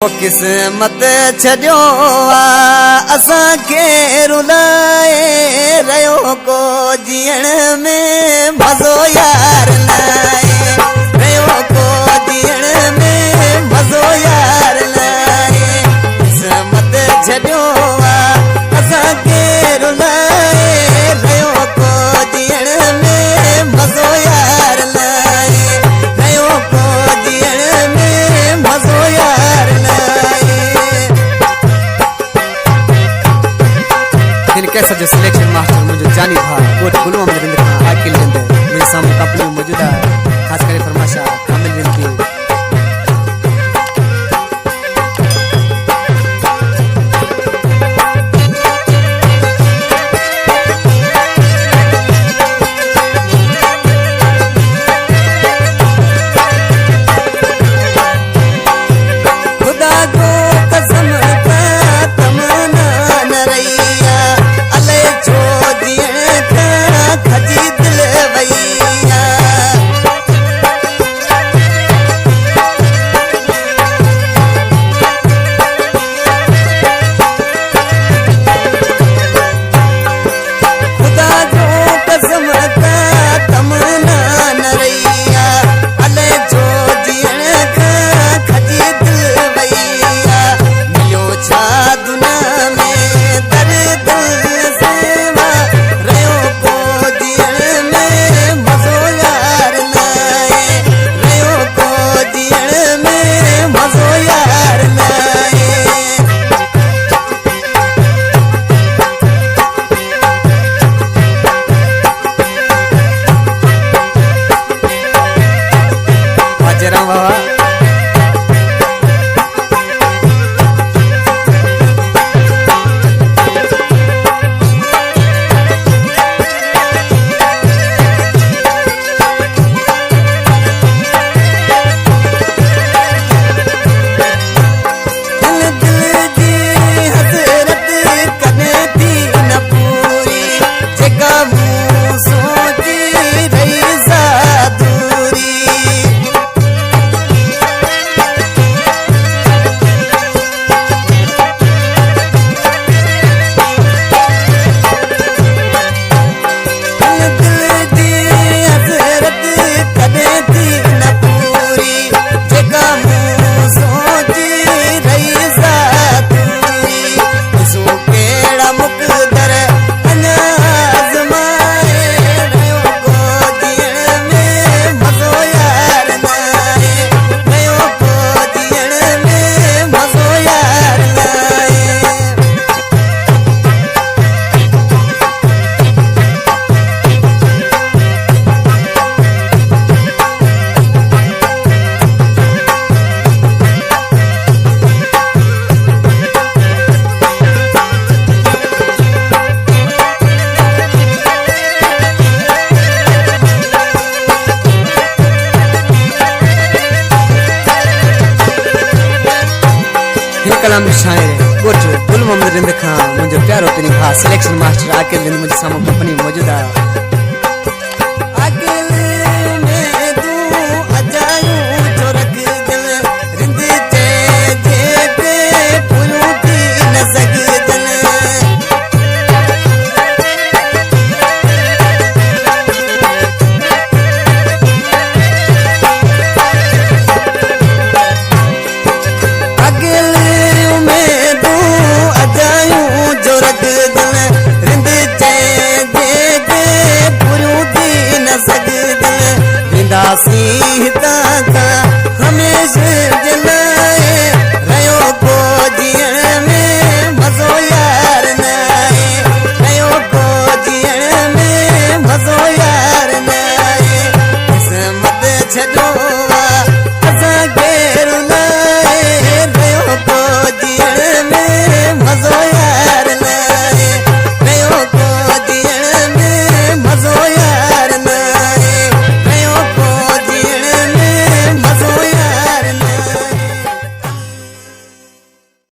किस्मत छॾियो असांखे रुलाए रहियो को जीअण में मज़ो यार लाए रहियो को जीअण में मज़ो यार लाए किस्मत छॾियो असांखे रुलाए रहियो को जीअण में मज़ो यार लाए रहियो को जीअण में मज़ो यार कैसा जो सिलेक्शन मास्टर मुझे जानी था कोट गुलम में रिंद का आकिल रिंद मेरे सामने कंपनी में मौजूद है खास करके फरमाशा कामिल रिंद की कलाम शायर कोट गुलम में रिंद का मुझे प्यारो तेरी भा सिलेक्शन मास्टर आकिल रिंद मुझे सामने कंपनी में मौजूद है आकिल में तू अजायूं जो रख दिल रिंद जे पुरू थी न सगी दिल सीता का हमेशा जला